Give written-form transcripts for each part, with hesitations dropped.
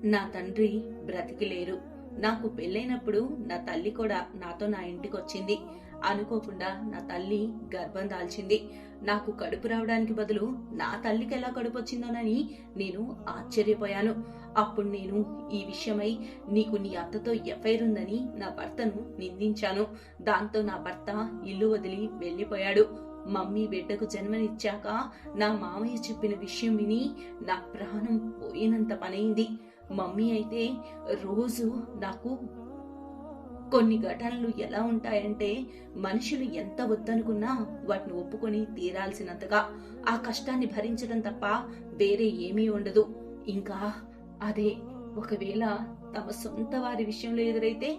నా తండ్రి బ్రతికి లేరు. నాకు పెళ్ళైనప్పుడు నా తల్లి కూడా నాతో నా ఇంటికొచ్చింది. అనుకోకుండా నా తల్లి గర్భం దాల్చింది. నాకు కడుపు రావడానికి బదులు నా తల్లికి ఎలా కడుపు వచ్చిందోనని నేను ఆశ్చర్యపోయాను. అప్పుడు నేను ఈ విషయమై నీకు నీ అత్తతో ఎఫ్ఐఆర్ ఉందని నా భర్తను నిందించాను. దాంతో నా భర్త ఇల్లు వదిలి వెళ్లిపోయాడు. మమ్మీ బిడ్డకు జన్మనిచ్చాక నా మామయ్య చెప్పిన విషయం విని నా ప్రాణం పోయినంత పనైంది. మమ్మీ అయితే రోజు నాకు కొన్ని ఘటనలు ఎలా ఉంటాయంటే, మనుషులు ఎంత వద్దనుకున్నా వాటిని ఒప్పుకొని తీరాల్సినంతగా ఆ కష్టాన్ని భరించడం తప్ప వేరే ఏమీ ఉండదు. ఇంకా అదే ఒకవేళ తమ సొంత వారి విషయంలో ఎదురైతే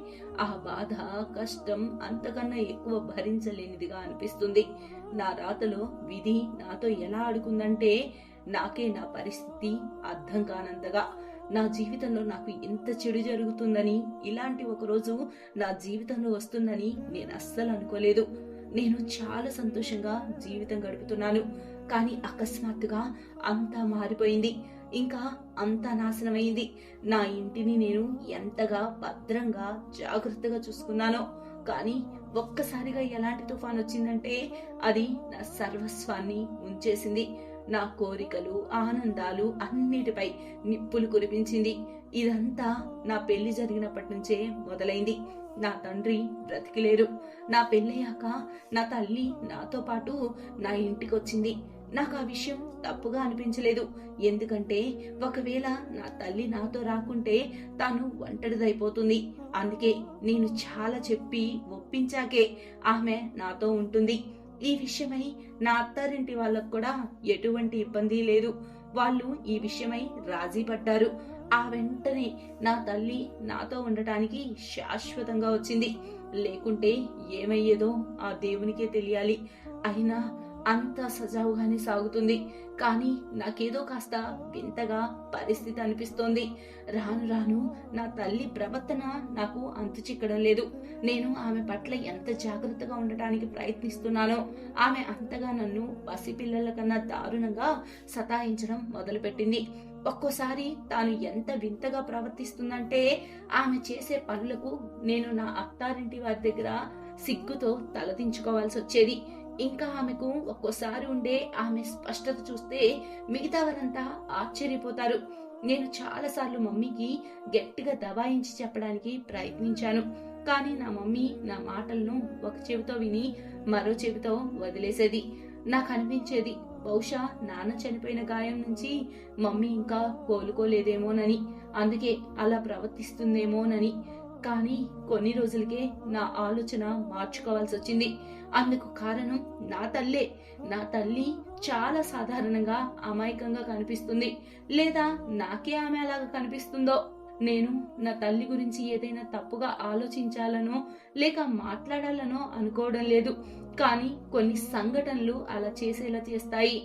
ఆ బాధ కష్టం అంతకన్నా ఎక్కువ భరించలేనిదిగా అనిపిస్తుంది. నా రాతలో విధి నాతో ఎలా ఆడుకుందంటే నాకే నా పరిస్థితి అర్థం కానంతగా. నా జీవితంలో నాకు ఎంత చెడు జరుగుతుందని, ఇలాంటి ఒక రోజు నా జీవితంలో వస్తుందని నేను అస్సలు అనుకోలేదు. నేను చాలా సంతోషంగా జీవితం గడుపుతున్నాను. కానీ అకస్మాత్తుగా అంతా మారిపోయింది. ఇంకా అంతా నాశనమైంది. నా ఇంటిని నేను ఎంతగా భద్రంగా జాగ్రత్తగా చూసుకున్నానో, కానీ ఒక్కసారిగా ఎలాంటి తుఫాన్ వచ్చిందంటే అది నా సర్వస్వాన్ని ముంచేసింది. నా కోరికలు ఆనందాలు అన్నిటిపై నిప్పులు కురిపించింది. ఇదంతా నా పెళ్లి జరిగినప్పటి నుంచే మొదలైంది. నా తండ్రి బ్రతికిలేరు. నా పెళ్ళయ్యాక నా తల్లి నాతో పాటు నా ఇంటికి వచ్చింది. నాకు ఆ విషయం తప్పుగా అనిపించలేదు. ఎందుకంటే ఒకవేళ నా తల్లి నాతో రాకుంటే తాను ఒంటరిదైపోతుంది. అందుకే నేను చాలా చెప్పి ఒప్పించాకే ఆమె నాతో ఉంటుంది. ఈ విషయమై నా అత్తారింటి వాళ్ళకు కూడా ఎటువంటి ఇబ్బంది లేదు. వాళ్ళు ఈ విషయమై రాజీ పడ్డారు. ఆ వెంటనే నా తల్లి నాతో ఉండటానికి శాశ్వతంగా వచ్చింది. లేకుంటే ఏమయ్యేదో ఆ దేవునికే తెలియాలి. అయినా అంతా సజావుగానే సాగుతుంది. కానీ నాకేదో కాస్త వింతగా పరిస్థితి అనిపిస్తోంది. రాను రాను నా తల్లి ప్రవర్తన నాకు అంతు చిక్కడం లేదు. నేను ఆమె పట్ల ఎంత జాగ్రత్తగా ఉండటానికి ప్రయత్నిస్తున్నానో ఆమె అంతగా నన్ను పసిపిల్లల కన్నా దారుణంగా సతాయించడం మొదలుపెట్టింది. ఒక్కోసారి తాను ఎంత వింతగా ప్రవర్తిస్తుందంటే ఆమె చేసే పనులకు నేను నా అత్తారింటి వారి దగ్గర సిగ్గుతో తలదించుకోవాల్సి వచ్చేది. ఇంకా ఆమెకు ఒక్కోసారి ఉండే ఆమె స్పష్టత చూస్తే మిగతా వారంతా ఆశ్చర్యపోతారు. నేను చాలాసార్లు మమ్మీకి గట్టిగా దబాయించి చెప్పడానికి ప్రయత్నించాను. కానీ నా మమ్మీ నా మాటలను ఒక చెవితో విని మరో చెవితో వదిలేసేది. నాకు అనిపించేది బహుశా నాన్న చనిపోయిన గాయం నుంచి మమ్మీ ఇంకా కోలుకోలేదేమోనని, అందుకే అలా ప్రవర్తిస్తుందేమోనని. కానీ కొన్ని రోజులకే నా ఆలోచన మార్చుకోవాల్సి వచ్చింది. అందుకు కారణం నా తల్లే. నా తల్లి చాలా సాధారణంగా అమాయకంగా కనిపిస్తుంది, లేదా నాకే ఆమె అలాగా కనిపిస్తుందో. నేను నా తల్లి గురించి ఏదైనా తప్పుగా ఆలోచించాలనో లేక మాట్లాడాలనో అనుకోవడం లేదు. కానీ కొన్ని సంఘటనలు అలా చేసేలా చేస్తాయి.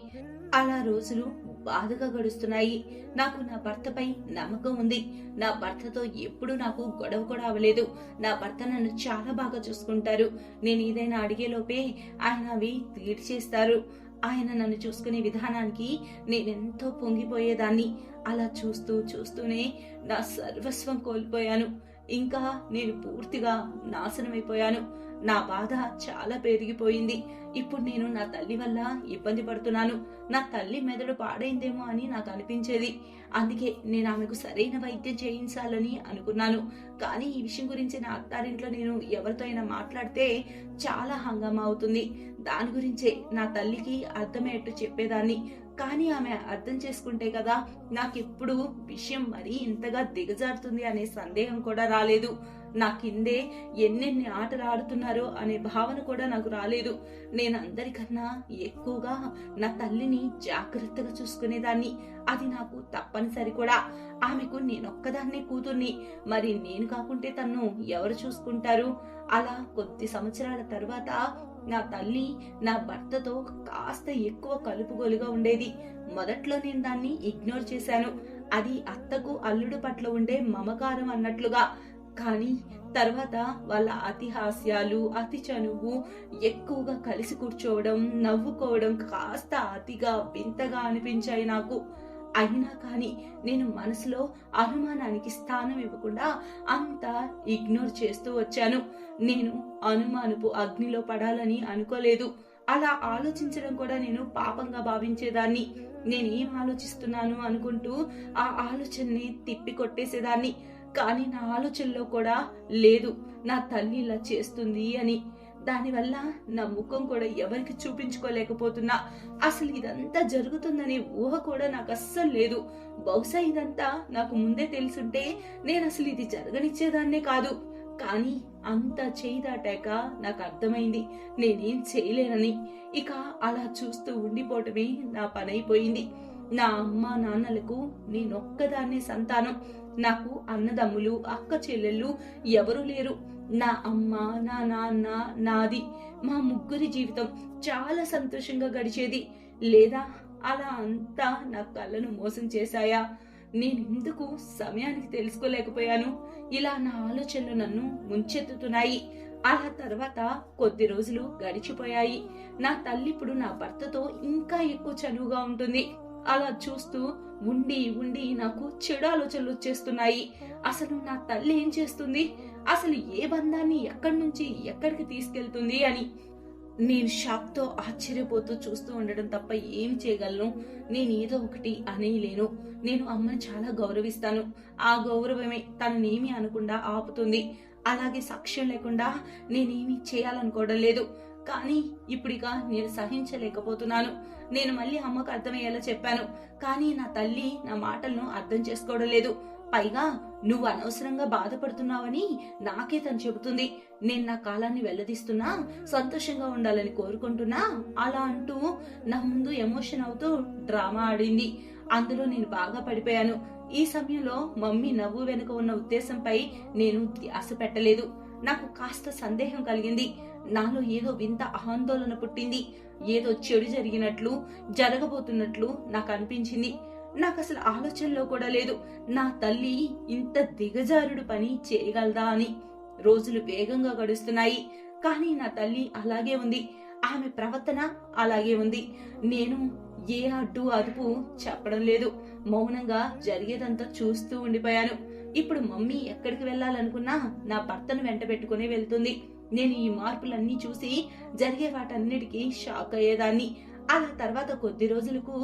అలా రోజులు బాధగా గడుస్తున్నాయి. నాకు నా భర్తపై నమ్మకం ఉంది. నా భర్తతో ఎప్పుడు నాకు గొడవ కూడా అవ్వలేదు. నా భర్త నన్ను చాలా బాగా చూసుకుంటారు. నేను ఏదైనా అడిగేలోపే ఆయన అవి తీర్చేస్తారు. ఆయన నన్ను చూసుకునే విధానానికి నేనెంతో పొంగిపోయేదాన్ని. అలా చూస్తూనే నా సర్వస్వం కోల్పోయాను. ఇంకా నేను పూర్తిగా నాశనమైపోయాను. నా బాధ చాలా పెరిగిపోయింది. ఇప్పుడు నేను నా తల్లి వల్ల ఇబ్బంది పడుతున్నాను. నా తల్లి మెదడు పాడైందేమో అని నాకు అనిపించేది. అందుకే నేను ఆమెకు సరైన వైద్యం చేయించాలని అనుకున్నాను. కానీ ఈ విషయం గురించి నా అత్తారింట్లో నేను ఎవరితో అయినా మాట్లాడితే చాలా హంగామా అవుతుంది. దాని గురించే నా తల్లికి అర్థమయ్యేట్టు చెప్పేదాన్ని. కానీ ఆమె అర్థం చేసుకుంటే కదా నాకెప్పుడు విషయం మరీ ఇంతగా దిగజారుతుంది అనే సందేహం కూడా రాలేదు. నా కిందే ఎన్నెన్ని ఆటలు ఆడుతున్నారో అనే భావన కూడా నాకు రాలేదు. నేను అందరికన్నా ఎక్కువగా నా తల్లిని జాగ్రత్తగా చూసుకునేదాన్ని. అది నాకు తప్పనిసరి కూడా. ఆమెకు నేనొక్కదాన్నే కూతుర్ని. మరి నేను కాకుంటే తన్ను ఎవరు చూసుకుంటారు? అలా కొద్ది సంవత్సరాల తర్వాత నా తల్లి నా భర్తతో కాస్త ఎక్కువ కలుపుగోలుగా ఉండేది. మొదట్లో నేను దాన్ని ఇగ్నోర్ చేశాను. అది అత్తకు అల్లుడు పట్ల ఉండే మమకారం అన్నట్లుగా. కానీ తర్వాత వాళ్ళ అతి హాస్యాలు, అతి చనువు, ఎక్కువగా కలిసి కూర్చోవడం, నవ్వుకోవడం కాస్త అతిగా వింతగా అనిపించాయి నాకు. అయినా కానీ నేను మనసులో అనుమానానికి స్థానం ఇవ్వకుండా అంతా ఇగ్నోర్ చేస్తూ వచ్చాను. నేను అనుమానపు అగ్నిలో పడాలని అనుకోలేదు. అలా ఆలోచించడం కూడా నేను పాపంగా భావించేదాన్ని. నేనేం ఆలోచిస్తున్నాను అనుకుంటూ ఆ ఆలోచనని తిప్పి కొట్టేసేదాన్ని. కానీ నా ఆలోచనలో కూడా లేదు నా తల్లి ఇలా చేస్తుంది అని. దానివల్ల నా ముఖం కూడా ఎవరికి చూపించుకోలేకపోతున్నా. అసలు ఇదంతా జరుగుతుందనే ఊహ కూడా నాకు అస్సలు లేదు. బహుశా ఇదంతా నాకు ముందే తెలుసుంటే నేను అసలు ఇది జరగనిచ్చేదాన్నే కాదు. కానీ అంతా చేయి దాటాక నాకు అర్థమైంది నేనేం చేయలేనని. ఇక అలా చూస్తూ ఉండిపోవటమే నా పనైపోయింది. నా అమ్మ నాన్నలకు నేనొక్కదాన్నే సంతానం. నాకు అన్నదమ్ములు అక్క చెల్లెళ్ళు ఎవరూ లేరు. నా అమ్మ నా నాన్న నాది మా ముగ్గురి జీవితం చాలా సంతోషంగా గడిచేది. లేదా అలా అంతా నా కళ్ళను మోసం చేశాయా? నేనెందుకు సమయానికి తెలుసుకోలేకపోయాను? ఇలా నా ఆలోచనలు నన్ను ముంచెత్తుతున్నాయి. అలా తర్వాత కొద్ది రోజులు గడిచిపోయాయి. నా తల్లి ఇప్పుడు నా భర్తతో ఇంకా ఎక్కువ చనువుగా ఉంటుంది. అలా చూస్తూ ఉండి ఉండి నాకు చెడు ఆలోచనలు వచ్చేస్తున్నాయి. అసలు నా తల్లి ఏం చేస్తుంది, అసలు ఏ బంధాన్ని ఎక్కడి నుంచి ఎక్కడికి తీసుకెళ్తుంది అని నేను షాక్ తో ఆశ్చర్యపోతూ చూస్తూ ఉండడం తప్ప ఏం చేయగలను? నేను ఏదో ఒకటి అనేయలేను. నేను అమ్మని చాలా గౌరవిస్తాను. ఆ గౌరవమే తననేమి అనకుండా ఆపుతుంది. అలాగే సాక్ష్యం లేకుండా నేనేమి చేయాలనుకోవడం లేదు. కానీ ఇప్పుడిక నేను సహించలేకపోతున్నాను. నేను మళ్ళీ అమ్మకు అర్థమయ్యేలా చెప్పాను. కానీ నా తల్లి నా మాటలను అర్థం చేసుకోవడం లేదు. పైగా నువ్వు అనవసరంగా బాధపడుతున్నావని నాకే తను చెబుతుంది. నేను నా కాలాన్ని వెల్లదీస్తున్నా, సంతోషంగా ఉండాలని కోరుకుంటున్నా అలా అంటూ నా ముందు ఎమోషన్ అవుతూ డ్రామా ఆడింది. అందులో నేను బాగా పడిపోయాను. ఈ సమయంలో మమ్మీ నవ్వు వెనుక ఉన్న ఉద్దేశంపై నేను ధ్యాస పెట్టలేదు. నాకు కాస్త సందేహం కలిగింది. నాలో ఏదో వింత ఆందోళన పుట్టింది. ఏదో చెడు జరిగినట్లు జరగబోతున్నట్లు నాకు అనిపించింది. నాకు అసలు ఆలోచనలో కూడా లేదు నా తల్లి ఇంత దిగజారుడు పని చేయగలదా అని. రోజులు వేగంగా గడుస్తున్నాయి. కానీ నా తల్లి అలాగే ఉంది. ఆమె ప్రవర్తన అలాగే ఉంది. నేను ఏ అడ్డు అదుపు చెప్పడం లేదు. మౌనంగా జరిగేదంతా చూస్తూ ఉండిపోయాను. ఇప్పుడు మమ్మీ ఎక్కడికి వెళ్ళాలనుకున్నా నా భర్తను వెంట పెట్టుకునే వెళ్తుంది. నేను ఈ మార్పులన్నీ చూసి జరిగే వాటన్నిటికీ షాక్ అయ్యేదాన్ని. అలా తర్వాత కొద్ది రోజులకు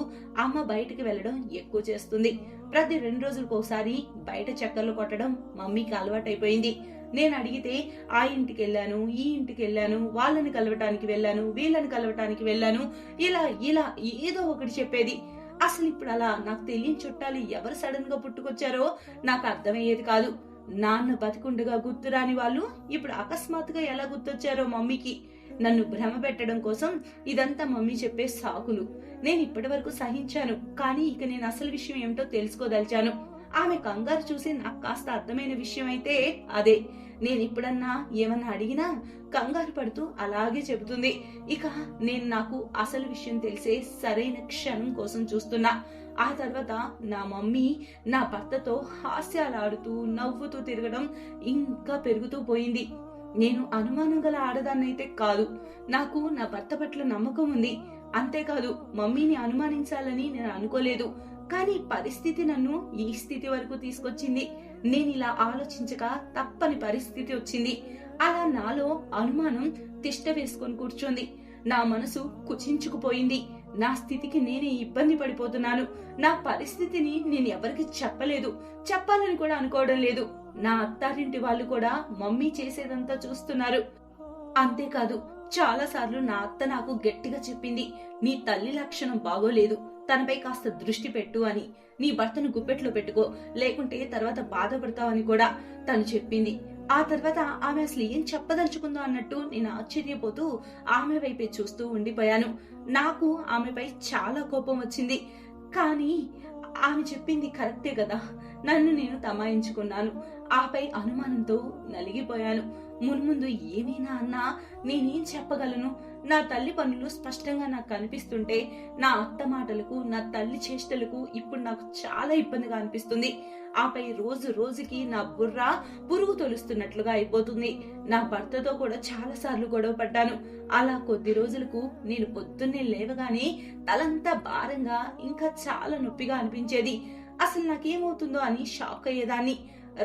అమ్మ బయటికి వెళ్ళడం ఎక్కువ చేస్తుంది. ప్రతి 2 రోజులకు ఒకసారి బయట చక్కర్లు కొట్టడం మమ్మీకి అలవాటైపోయింది. నేను అడిగితే ఆ ఇంటికి వెళ్ళాను, ఈ ఇంటికి వెళ్ళాను, వాళ్ళని కలవటానికి వెళ్ళాను, వీళ్ళని కలవటానికి వెళ్ళాను, ఇలా ఇలా ఏదో ఒకటి చెప్పేది. అసలు ఇప్పుడు అలా నాకు తెలియని చుట్టాలు ఎవరు సడన్ గా పుట్టుకొచ్చారో నాకు అర్థమయ్యేది కాదు. నాన్న బతికుండగా గుర్తురాని వాళ్ళు ఇప్పుడు అకస్మాత్తుగా ఎలా గుర్తొచ్చారో మమ్మీకి. నన్ను భ్రమ పెట్టడం కోసం ఇదంతా మమ్మీ చెప్పే సాకులు. నేను ఇప్పటి వరకు సహించాను. కానీ ఇక నేను అసలు విషయం ఏమిటో తెలుసుకోదలిచాను. ఆమె కంగారు చూసి నాకు కాస్త అర్థమైన విషయం అయితే అదే. నేను ఇప్పుడన్నా ఏమన్నా అడిగినా కంగారు పడుతూ అలాగే చెబుతుంది. ఇక నేను నాకు అసలు విషయం తెలిసే సరైన క్షణం కోసం చూస్తున్నా. ఆ తర్వాత నా మమ్మీ నా భర్తతో హాస్యాలాడుతూ నవ్వుతూ తిరగడం ఇంకా పెరుగుతూ పోయింది. నేను అనుమానం గల ఆడదాన్నైతే కాదు. నాకు నా భర్త పట్ల నమ్మకం ఉంది. అంతేకాదు మమ్మీని అనుమానించాలని నేను అనుకోలేదు. కానీ పరిస్థితి నన్ను ఈ స్థితి వరకు తీసుకొచ్చింది. నేను ఇలా ఆలోచించక తప్పని పరిస్థితి వచ్చింది. అలా నాలో అనుమానం తిష్ట వేసుకొని కూర్చోంది. నా మనసు కుచించుకుపోయింది. నా స్థితికి నేనే ఇబ్బంది పడిపోతున్నాను. నా పరిస్థితిని నేను ఎవరికి చెప్పలేదు, చెప్పాలని కూడా అనుకోవడం లేదు. నా అత్తారింటి వాళ్ళు కూడా మమ్మీ చేసేదంతా చూస్తున్నారు. అంతేకాదు చాలా సార్లు నా అత్త నాకు గట్టిగా చెప్పింది, నీ తల్లి లక్షణం బాగోలేదు, తనపై కాస్త దృష్టి పెట్టు అని. నీ భర్తను గుప్పెట్లో పెట్టుకో, లేకుంటే తర్వాత బాధపడతావని కూడా తను చెప్పింది. ఆ తర్వాత ఆమె అసలు ఏం చెప్పదలుచుకుందో అన్నట్టు నేను ఆశ్చర్యపోతూ ఆమె వైపే చూస్తూ ఉండిపోయాను. నాకు ఆమెపై చాలా కోపం వచ్చింది. కానీ ఆమె చెప్పింది కరెక్టే కదా. నన్ను నేను తమాయించుకున్నాను. ఆపై అనుమానంతో నలిగిపోయాను. మున్ముందు ఏమైనా అన్నా నేనేం చెప్పగలను? నా తల్లి పనులు స్పష్టంగా నాకు కనిపిస్తుంటే నా అత్త మాటలకు, నా తల్లి చేష్టలకు ఇప్పుడు నాకు చాలా ఇబ్బందిగా అనిపిస్తుంది. ఆపై రోజు రోజుకి నా బుర్ర పురుగు తొలుస్తున్నట్లుగా అయిపోతుంది. నా భర్తతో కూడా చాలా సార్లు గొడవ పడ్డాను. అలా కొద్ది రోజులకు నేను పొద్దున్నే లేవగానే తలంతా భారంగా ఇంకా చాలా నొప్పిగా అనిపించేది. అసలు నాకేమవుతుందో అని షాక్ అయ్యేదాన్ని.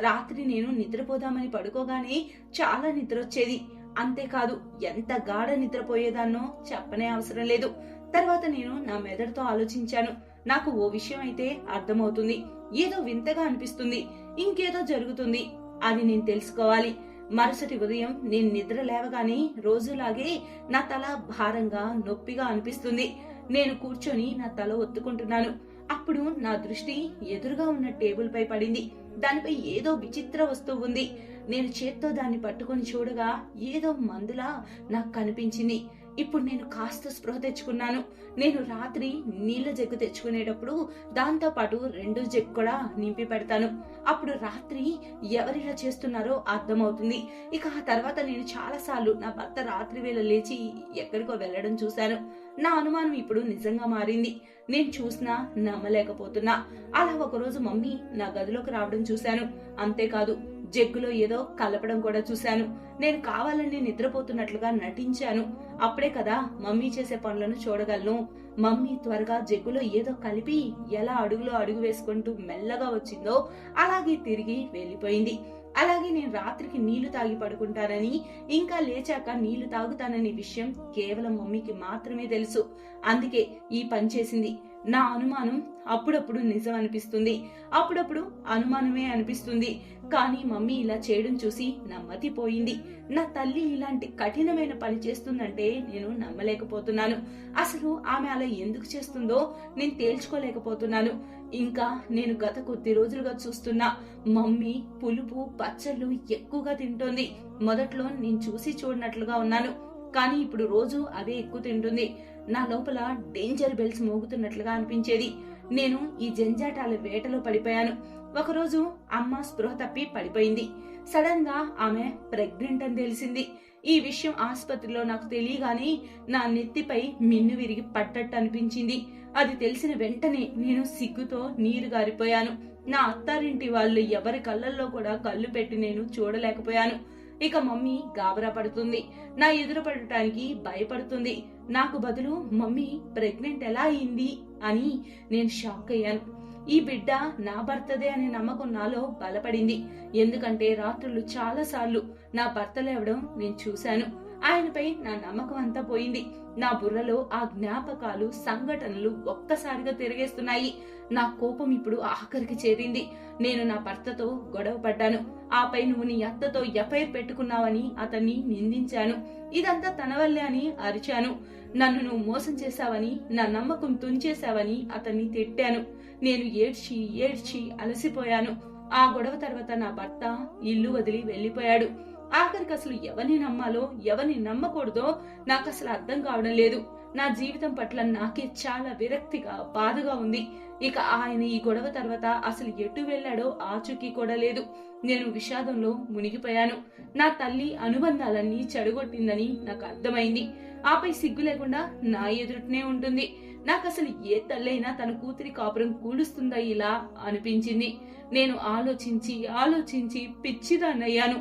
రాత్రి నేను నిద్రపోదామని పడుకోగానే చాలా నిద్ర వచ్చేది. అంతేకాదు ఎంత గాఢ నిద్రపోయేదాన్నో చెప్పనే అవసరం లేదు. తర్వాత నేను నా మెదడుతో ఆలోచించాను. నాకు ఓ విషయం అయితే అర్థమవుతుంది. ఏదో వింతగా అనిపిస్తుంది, ఇంకేదో జరుగుతుంది. అది నేను తెలుసుకోవాలి. మరుసటి ఉదయం నేను నిద్ర లేవగానే రోజులాగే నా తల భారంగా నొప్పిగా అనిపిస్తుంది. నేను కూర్చొని నా తల ఒత్తుకుంటున్నాను. అప్పుడు నా దృష్టి ఎదురుగా ఉన్న టేబుల్ పై పడింది. దానిపై ఏదో విచిత్ర వస్తువు ఉంది. నేను చేత్తో దాన్ని పట్టుకొని చూడగా ఏదో మందులా నాకు కనిపించింది. ఇప్పుడు నేను కాస్త స్పృహ తెచ్చుకున్నాను. నేను రాత్రి నీళ్ల జగ్గు తెచ్చుకునేటప్పుడు దాంతో పాటు 2 జగ్గు కూడా నింపి పెడతాను. అప్పుడు రాత్రి ఎవరిలా చేస్తున్నారో అర్థమవుతుంది. ఇక ఆ తర్వాత నేను చాలా సార్లు నా భర్త రాత్రి వేళ లేచి ఎక్కడికో వెళ్లడం చూశాను. నా అనుమానం ఇప్పుడు నిజంగా మారింది. నేను చూసినా నమ్మలేకపోతున్నా. అలా ఒకరోజు మమ్మీ నా గదిలోకి రావడం చూశాను. అంతేకాదు జగ్గులో ఏదో కలపడం కూడా చూశాను. నేను కావాలని నిద్రపోతున్నట్లుగా నటించాను. అప్పుడే కదా మమ్మీ చేసే పనులను చూడగలను. మమ్మీ త్వరగా జగ్గులో ఏదో కలిపి ఎలా అడుగులో అడుగు వేసుకుంటూ మెల్లగా వచ్చిందో అలాగే తిరిగి వెళ్లిపోయింది. అలాగే నేను రాత్రికి నీళ్లు తాగి పడుకుంటానని, ఇంకా లేచాక నీళ్లు తాగుతాననే విషయం కేవలం మమ్మీకి మాత్రమే తెలుసు. అందుకే ఈ పని చేసింది. నా అనుమానం అప్పుడప్పుడు నిజం అనిపిస్తుంది, అప్పుడప్పుడు అనుమానమే అనిపిస్తుంది. కానీ మమ్మీ ఇలా చేయడం చూసి నమ్మతిపోయింది. నా తల్లి ఇలాంటి కఠినమైన పని చేస్తుందంటే నేను నమ్మలేకపోతున్నాను. అసలు ఆమె అలా ఎందుకు చేస్తుందో నేను తేల్చుకోలేకపోతున్నాను. ఇంకా నేను గత కొద్ది రోజులుగా చూస్తున్నా మమ్మీ పులుపు పచ్చళ్ళు ఎక్కువగా తింటోంది. మొదట్లో నేను చూసి చూడనట్లుగా ఉన్నాను, కానీ ఇప్పుడు రోజు అవే ఎక్కువ తింటుంది. నా లోపల డేంజర్ బెల్స్ మోగుతున్నట్లుగా అనిపించేది. నేను ఈ జంజాటాల వేటలో పడిపోయాను. ఒకరోజు అమ్మ స్పృహ తప్పి పడిపోయింది. సడన్ గా ఆమె ప్రెగ్నెంట్ అని తెలిసింది. ఈ విషయం ఆసుపత్రిలో నాకు తెలియగానే నా నెత్తిపై మిన్ను విరిగి పట్టట్టు అనిపించింది. అది తెలిసిన వెంటనే నేను సిగ్గుతో నీరు గారిపోయాను. నా అత్తారింటి వాళ్ళు ఎవరి కళ్ళల్లో కూడా కళ్ళు పెట్టి నేను చూడలేకపోయాను. ఇక మమ్మీ గాబరా పడుతుంది, నా ఎదురు పడటానికి భయపడుతుంది. నాకు బదులు మమ్మీ ప్రెగ్నెంట్ ఎలా అయింది అని నేను షాక్ అయ్యాను. ఈ బిడ్డ నా భర్తదే అనే నమ్మకం నాలో బలపడింది. ఎందుకంటే రాత్రులు చాలా సార్లు నా భర్త లేవడం నేను చూశాను. ఆయనపై నా నమ్మకం అంతా పోయింది. నా బుర్రలో ఆ జ్ఞాపకాలు సంఘటనలు ఒక్కసారిగా తిరిగేస్తున్నాయి. నా కోపం ఇప్పుడు ఆఖరికి చేరింది. నేను నా భర్తతో గొడవ పడ్డాను. ఆపై నువ్వు నీ అత్తతో ఎఫ్ఐఆర్ పెట్టుకున్నావని అతన్ని నిందించాను. ఇదంతా తన వల్లే అని అరిచాను. నన్ను నువ్వు మోసం చేశావని, నా నమ్మకం తుంచేశావని అతన్ని తిట్టాను. నేను ఏడ్చి ఏడ్చి అలసిపోయాను. ఆ గొడవ తర్వాత నా భర్త ఇల్లు వదిలి వెళ్లిపోయాడు. ఆఖరికి అసలు ఎవరిని నమ్మాలో ఎవరిని నమ్మకూడదో నాకు అసలు అర్థం కావడం లేదు. నా జీవితం పట్ల నాకే చాలా విరక్తిగా బాధగా ఉంది. ఇక ఆయన ఈ గొడవ తర్వాత అసలు ఎటు వెళ్లాడో ఆచూకీ కూడా లేదు. నేను విషాదంలో మునిగిపోయాను. నా తల్లి అనుబంధాలన్నీ చెడగొట్టిందని నాకు అర్థమైంది. ఆపై సిగ్గు లేకుండా నా ఎదురునే ఉంటుంది. నాకు అసలు ఏ తల్లైనా తన కూతురి కాపురం కూలుస్తుందా ఇలా అనిపించింది. నేను ఆలోచించి ఆలోచించి పిచ్చిదాన్నయ్యాను.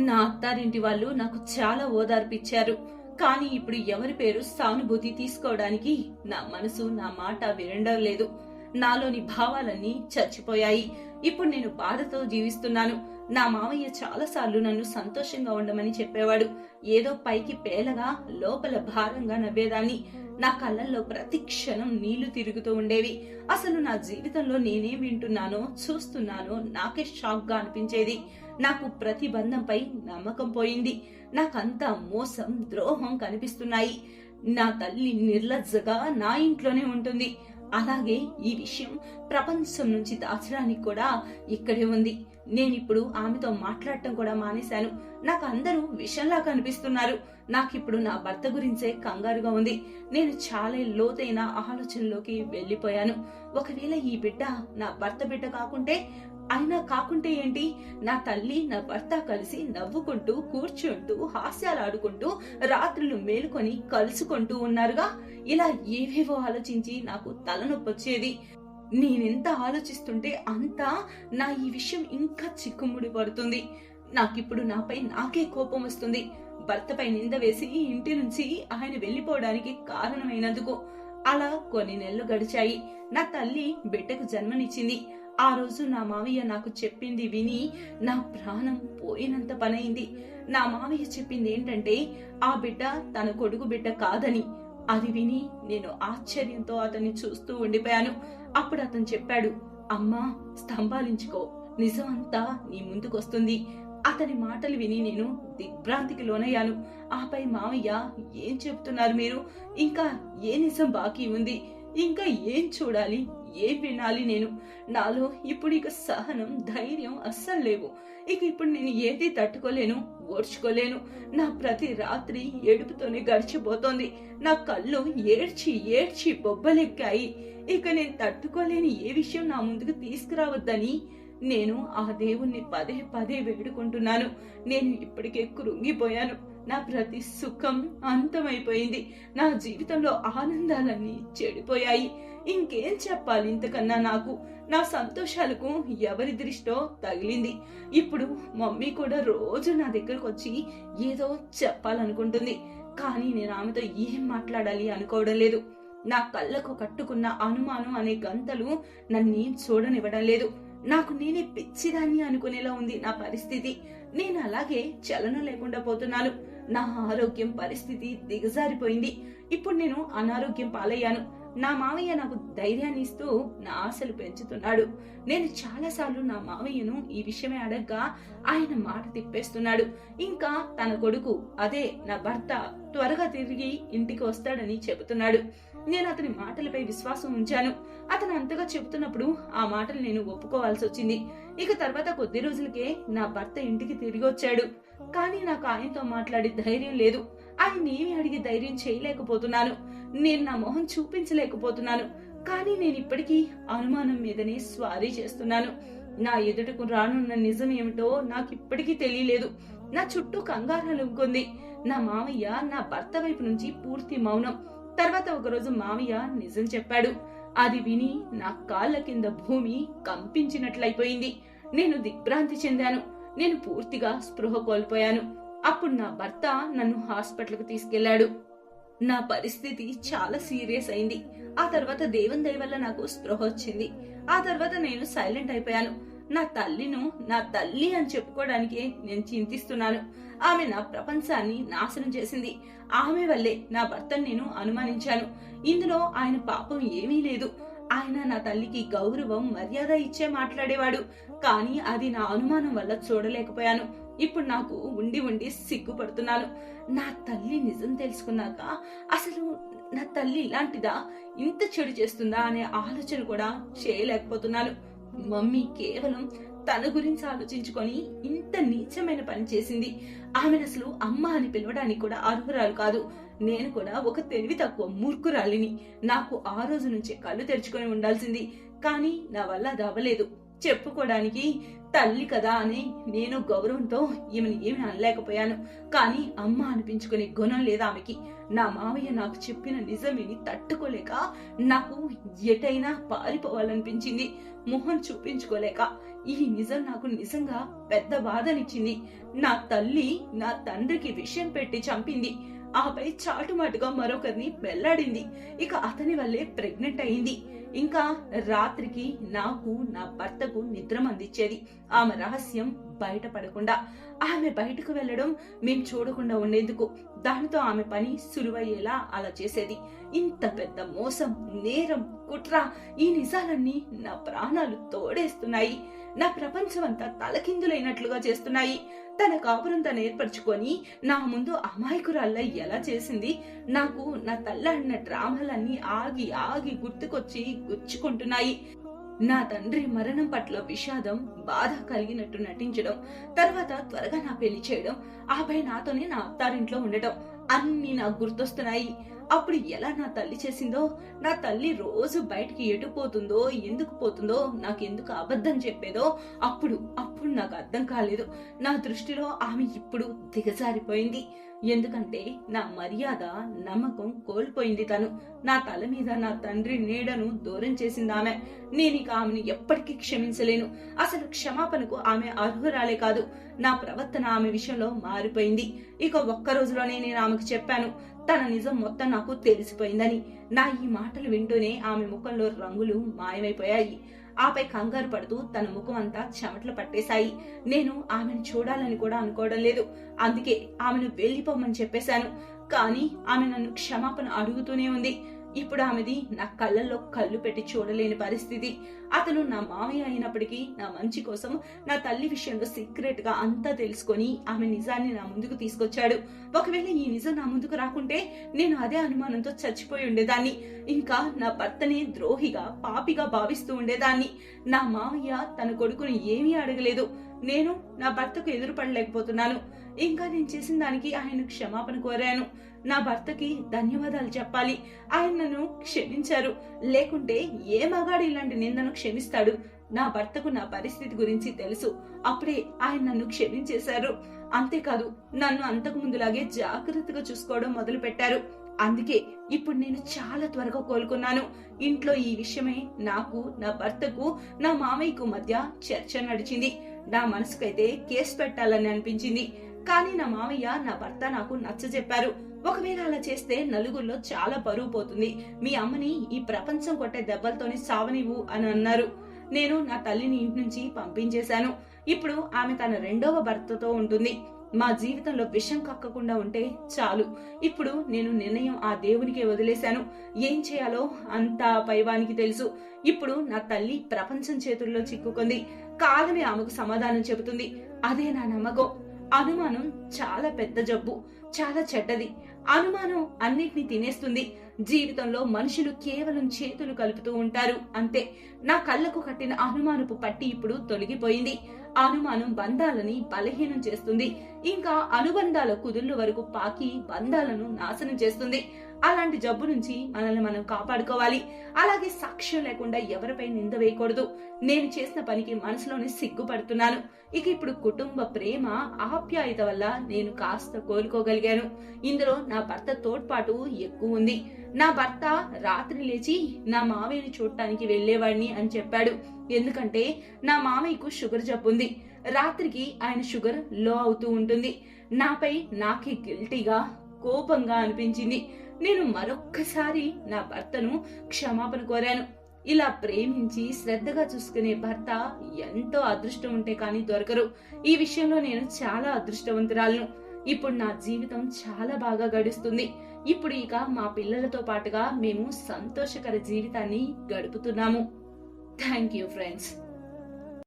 నా అత్తారింటి వాళ్ళు నాకు చాలా ఓదార్పిచ్చారు. కానీ ఇప్పుడు ఎవరి పేరు సానుభూతి తీసుకోవడానికి నా మనసు నా మాట వినడం లేదు. నాలోని భావాలన్నీ చచ్చిపోయాయి. ఇప్పుడు నేను బాధతో జీవిస్తున్నాను. నా మామయ్య చాలా సార్లు నన్ను సంతోషంగా ఉండమని చెప్పేవాడు. ఏదో పైకి పేలగా లోపల భారంగా నవ్వేదాన్ని. నా కళ్ళల్లో ప్రతి క్షణం నీళ్లు తిరుగుతూ ఉండేవి. అసలు నా జీవితంలో నేనేం వింటున్నానో చూస్తున్నానో నాకే షాక్ గా అనిపించేది. నాకు ప్రతి బంధంపై నమ్మకం పోయింది. నాకంతా మోసం ద్రోహం కనిపిస్తున్నాయి. నా తల్లి నిర్లజ్జగా నా ఇంట్లోనే ఉంటుంది. అలాగే ఈ విషయం ప్రపంచం నుంచి దాచడానికి కూడా ఇక్కడే ఉంది. నేనిప్పుడు ఆమెతో మాట్లాడటం కూడా మానేశాను. నాకు అందరూ విషంలా కనిపిస్తున్నారు. నాకిప్పుడు నా భర్త గురించే కంగారుగా ఉంది. నేను చాలా లోతైన ఆలోచనలోకి వెళ్లిపోయాను. ఒకవేళ ఈ బిడ్డ నా భర్త బిడ్డ అయినా కాకుంటే ఏంటి, నా తల్లి నా భర్త కలిసి నవ్వుకుంటూ కూర్చుంటూ హాస్యాలాడుకుంటూ రాత్రులు మేలుకొని కలుసుకుంటూ ఉన్నారుగా. ఇలా ఏవేవో ఆలోచించి నాకు తలనొప్పొచ్చేది. నేనెంత ఆలోచిస్తుంటే అంత నా ఈ విషయం ఇంకా చిక్కుముడి పడుతుంది. నాకిప్పుడు నాపై నాకే కోపం వస్తుంది. భర్తపై నింద వేసి ఈ ఇంటి నుంచి ఆయన వెళ్లిపోవడానికి కారణమైనందుకు. అలా కొన్ని నెలలు గడిచాయి. నా తల్లి బిడ్డకు జన్మనిచ్చింది. ఆ రోజు నా మావయ్య నాకు చెప్పింది విని నా ప్రాణం పోయినంత పనైంది. నా మావయ్య చెప్పింది ఏంటంటే ఆ బిడ్డ తన కొడుకు బిడ్డ కాదని. అది విని నేను ఆశ్చర్యంతో అతన్ని చూస్తూ ఉండిపోయాను. అప్పుడు అతను చెప్పాడు, అమ్మా స్తంభాలించుకో, నిజం అంతా నీ ముందుకొస్తుంది. అతని మాటలు విని నేను దిగ్భ్రాంతికి లోనయ్యాను. ఆపై మావయ్య, ఏం చెప్తున్నారు మీరు? ఇంకా ఏ నిజం బాకీ ఉంది? ఇంకా ఏం చూడాలి, ఏం వినాలి నేను? నాలో ఇప్పుడు ఇక సహనం, ధైర్యం అస్సలు లేవు. ఇప్పుడు నేను ఏది తట్టుకోలేను, ఓర్చుకోలేను. నా ప్రతి రాత్రి ఏడుపుతోనే గడిచిపోతోంది. నా కళ్ళు ఏడ్చి ఏడ్చి బొబ్బలెక్కాయి. ఇక నేను తట్టుకోలేని ఏ విషయం నా ముందుకు తీసుకురావద్దని నేను ఆ దేవుణ్ణి పదే పదే వేడుకుంటున్నాను. నేను ఇప్పటికే కృంగిపోయాను. నా ప్రతి సుఖం అంతమైపోయింది. నా జీవితంలో ఆనందాలన్నీ చెడిపోయాయి. ఇంకేం చెప్పాలి ఇంతకన్నా? నాకు నా సంతోషాలకు ఎవరి దృష్టో తగిలింది. ఇప్పుడు మమ్మీ కూడా రోజు నా దగ్గరకు వచ్చి ఏదో చెప్పాలనుకుంటుంది. కానీ నేను ఆమెతో ఏం మాట్లాడాలి అనుకోవడం లేదు. నా కళ్ళకు కట్టుకున్న అనుమానం అనే గంతలు నన్నేం చూడనివ్వడం లేదు. నాకు నేనే పిచ్చిదాన్ని అనుకునేలా ఉంది నా పరిస్థితి. నేను అలాగే చలనం లేకుండా పోతున్నాను. నా ఆరోగ్యం పరిస్థితి దిగజారిపోయింది. ఇప్పుడు నేను అనారోగ్యం పాలయ్యాను. నా మావయ్య నాకు ధైర్యాన్ని ఇస్తూ నా ఆశలు పెంచుతున్నాడు. నేను చాలాసార్లు నా మావయ్యను ఈ విషయమే అడగ్గా ఆయన మాట తిప్పేస్తున్నాడు. ఇంకా తన కొడుకు, అదే నా భర్త, త్వరగా తిరిగి ఇంటికి వస్తాడని చెబుతున్నాడు. నేను అతని మాటలపై విశ్వాసం ఉంచాను. అతను అంతగా చెబుతున్నప్పుడు ఆ మాటలు నేను ఒప్పుకోవాల్సి వచ్చింది. ఇక తర్వాత కొద్ది రోజులకే నా భర్త ఇంటికి తిరిగి వచ్చాడు. కానీ నాకు ఆయనతో మాట్లాడే ధైర్యం లేదు. ఆయన ఏమి అడిగి ధైర్యం చేయలేకపోతున్నాను. నేను నా మొహం చూపించలేకపోతున్నాను. కానీ నేను ఇప్పటికీ అనుమానం మీదనే స్వారీ చేస్తున్నాను. నా ఎదుటకు రానున్న నిజం ఏమిటో నాకు ఇప్పటికీ తెలియలేదు. నా చుట్టూ కంగారు అలుముకుంది. నా మావయ్య నా భర్త వైపు నుంచి పూర్తి మౌనం. తర్వాత ఒకరోజు మావయ్య నిజం చెప్పాడు. అది విని నా కాళ్ళ కింద భూమి కంపించినట్లయిపోయింది. నేను దిగ్భ్రాంతి చెందాను. నేను పూర్తిగా స్పృహ కోల్పోయాను. అప్పుడు నా భర్త నన్ను హాస్పిటల్కి తీసుకెళ్లాడు. నా పరిస్థితి చాలా సీరియస్ అయింది. ఆ తర్వాత దేవుని దయ వల్ల నాకు స్పృహ వచ్చింది. ఆ తర్వాత నేను సైలెంట్ అయిపోయాను. నా తల్లిను నా తల్లి అని చెప్పుకోవడానికి నేను చింతిస్తున్నాను. ఆమె నా ప్రపంచాన్ని నాశనం చేసింది. ఆమె వల్లే నా భర్తను నేను అనుమానించాను. ఇందులో ఆయన పాపం ఏమీ లేదు. ఆయన నా తల్లికి గౌరవం, మర్యాద ఇచ్చే మాట్లాడేవాడు. కానీ అది నా అనుమానం వల్ల చూడలేకపోయాను. ఇప్పుడు నాకు ఉండి ఉండి సిగ్గుపడుతున్నాను. నా తల్లి నిజం తెలుసుకున్నాక అసలు నా తల్లి ఇలాంటిదా, ఇంత చెడు చేస్తుందా అనే ఆలోచన కూడా చేయలేకపోతున్నాను. మమ్మీ కేవలం తన గురించి ఆలోచించుకొని ఇంత నీచమైన పని చేసింది. ఆమెను అసలు అమ్మ అని పిలవడానికి కూడా అర్హురాలు కాదు. నేను కూడా ఒక తెలివి తక్కువ మూర్ఖురాలిని. నాకు ఆ రోజు నుంచే కళ్ళు తెరుచుకొని ఉండాల్సింది. కానీ నా వల్ల అది అవ్వలేదు. చెప్పుకోవడానికి తల్లి కదా అని నేను గౌరవంతో ఈమెను ఏమి అనలేకపోయాను. కానీ అమ్మ అనిపించుకునే గుణం లేదు ఆమెకి. నా మావయ్య నాకు చెప్పిన నిజం విని తట్టుకోలేక నాకు ఎటైనా పారిపోవాలనిపించింది. మొహం చూపించుకోలేక. ఈ నిజం నాకు నిజంగా పెద్ద బాధనిచ్చింది. నా తల్లి నా తండ్రికి విషయం పెట్టి చంపింది. ఆపై చాటుమాటుగా మరొకరిని పెళ్లాడింది. ఇక అతని వల్లే ప్రెగ్నెంట్ అయింది. ఇంకా రాత్రికి నాకు, నా భర్తకు నిద్ర అందించేది. ఆమె రహస్యం బయటపడకుండా. ఆమె బయటకు వెళ్లడం మేం చూడకుండా ఉండేందుకు. దానితో ఆమె పని సులువయ్యేలా అలా చేసేది. ఇంత పెద్ద మోసం, నేరం, కుట్ర, ఈ నిజాలన్నీ నా ప్రాణాలు తోడేస్తున్నాయి. నా ప్రపంచం అంతా తలకిందులైనట్లుగా చేస్తున్నాయి. తన కాపురం తను ఏర్పరచుకొని నా ముందు అమాయకురాల్లా ఎలా చేసింది? నాకు నా తల్ల అన్న డ్రామాలన్నీ ఆగి ఆగి గుర్తుకొచ్చి గుచ్చుకుంటున్నాయి. నా తండ్రి మరణం పట్ల విషాదం, బాధ కలిగినట్టు నటించడం, తర్వాత త్వరగా నా పెళ్లి చేయడం, ఆపై నాతోనే నా అత్తారింట్లో ఉండటం అన్ని నాకు గుర్తొస్తున్నాయి. అప్పుడు ఎలా నా తల్లి చేసిందో, నా తల్లి రోజు బయటికి ఎటు పోతుందో, ఎందుకు పోతుందో, నాకెందుకు అబద్ధం చెప్పేదో అప్పుడు నాకు అర్థం కాలేదు. నా దృష్టిలో ఆమె ఇప్పుడు దిగజారిపోయింది. ఎందుకంటే నా మర్యాద, నమ్మకం కోల్పోయింది తను. నా తల మీద నా తండ్రి నీడను దూరం చేసింది ఆమె. నేనిక ఆమెను ఎప్పటికీ క్షమించలేను. అసలు క్షమాపణకు ఆమె అర్హురాలే కాదు. నా ప్రవర్తన ఆమె విషయంలో మారిపోయింది. ఇక ఒక్క రోజులోనే నేను ఆమెకు చెప్పాను తన నిజం మొత్తం నాకు తెలిసిపోయిందని. నా ఈ మాటలు వింటూనే ఆమె ముఖంలో రంగులు మాయమైపోయాయి. ఆపై కంగారు పడుతూ తన ముఖం అంతా చెమటలు పట్టేశాయి. నేను ఆమెను చూడాలని కూడా అనుకోవడం లేదు. అందుకే ఆమెను వెళ్ళిపోమని చెప్పేశాను. కానీ ఆమె నన్ను క్షమాపణ అడుగుతూనే ఉంది. ఇప్పుడు ఆమెది నా కళ్ళల్లో కళ్ళు పెట్టి చూడలేని పరిస్థితి. అతను నా మామయ్య అయినప్పటికీ నా మంచి కోసం నా తల్లి విషయంలో సీక్రెట్ గా అంతా తెలుసుకొని ఆమె నిజాన్ని నా ముందుకు తీసుకొచ్చాడు. ఒకవేళ ఈ నిజం నా ముందుకు రాకుంటే నేను అదే అనుమానంతో చచ్చిపోయి ఉండేదాన్ని. ఇంకా నా భర్తని ద్రోహిగా, పాపిగా భావిస్తూ ఉండేదాన్ని. నా మామయ్య తన కొడుకుని ఏమీ అడగలేదు. నేను నా భర్తకు ఎదురుపడలేకపోతున్నాను. ఇంకా నేను చేసిన దానికి ఆయన క్షమాపణ కోరాను. నా భర్తకి ధన్యవాదాలు చెప్పాలి. ఆయన నన్ను క్షమించారు. లేకుంటే ఏ మగాడు ఇలాంటి నిందను క్షమిస్తాడు? నా భర్తకు నా పరిస్థితి గురించి తెలుసు. అప్పుడే ఆయన నన్ను క్షమించేశారు. అంతేకాదు, నన్ను అంతకు ముందులాగే జాగ్రత్తగా చూసుకోవడం మొదలు పెట్టారు. అందుకే ఇప్పుడు నేను చాలా త్వరగా కోలుకున్నాను. ఇంట్లో ఈ విషయమై నాకు, నా భర్తకు, నా మామయ్యకు మధ్య చర్చ నడిచింది. నా మనసుకైతే కేసు పెట్టాలని అనిపించింది. కానీ నా మామయ్య, నా భర్త నాకు నచ్చజెప్పారు. ఒకవేళ అలా చేస్తే నలుగురిలో చాలా పరువు పోతుంది. మీ అమ్మని ఈ ప్రపంచం కొట్టే దెబ్బలతోని సావనివ్వు అని అన్నారు. నేను నా తల్లిని ఇంటి నుంచి పంపించేశాను. ఇప్పుడు ఆమె తన రెండవ భర్తతో ఉంటుంది. మా జీవితంలో విషం కక్కకుండా ఉంటే చాలు. ఇప్పుడు నేను నిర్ణయం ఆ దేవునికే వదిలేశాను. ఏం చేయాలో అంతా పైవానికి తెలుసు. ఇప్పుడు నా తల్లి ప్రపంచం చేతుల్లో చిక్కుకుంది. కాలమే ఆమెకు సమాధానం చెబుతుంది. అదే నా నమ్మకం. అనుమానం చాలా పెద్ద జబ్బు, చాలా చెడ్డది. అనుమానం అన్నిటిని తినేస్తుంది. జీవితంలో మనుషులు కేవలం చేతులు కలుపుతూ ఉంటారు, అంతే. నా కళ్ళకు కట్టిన అనుమానపు పట్టి ఇప్పుడు తొలగిపోయింది. అనుమానం బంధాలని బలహీనం చేస్తుంది. ఇంకా అనుబంధాల కుదుళ్ల వరకు పాకి బంధాలను నాశనం చేస్తుంది. అలాంటి జబ్బు నుంచి మనల్ని మనం కాపాడుకోవాలి. అలాగే సాక్ష్యం లేకుండా ఎవరిపై నింద వేయకూడదు. నేను చేసిన పనికి మనసులోనే సిగ్గుపడుతున్నాను. ఇక ఇప్పుడు కుటుంబ ప్రేమ, ఆప్యాయత వల్ల నేను కాస్త కోలుకోగలిగాను. ఇందులో నా భర్త తోడ్పాటు ఎక్కువ ఉంది. నా భర్త రాత్రి లేచి నా మామయ్యని చూడటానికి వెళ్లేవాడిని అని చెప్పాడు. ఎందుకంటే నా మామయ్యకు షుగర్ జబ్బు ఉంది. రాత్రికి ఆయన షుగర్ లో అవుతూ ఉంటుంది. నాపై నాకే గిల్టీగా, కోపంగా అనిపించింది. నేను మరొక్కసారి నా భర్తను క్షమాపణ కోరాను. ఇలా ప్రేమించి శ్రద్ధగా చూసుకునే భర్త ఎంతో అదృష్టం ఉంటే కానీ దొరకరు. ఈ విషయంలో నేను చాలా అదృష్టవంతురాలను. ఇప్పుడు నా జీవితం చాలా బాగా గడుస్తుంది. ఇప్పుడు ఇక మా పిల్లలతో పాటుగా మేము సంతోషకర జీవితాన్ని గడుపుతున్నాము. Thank you friends.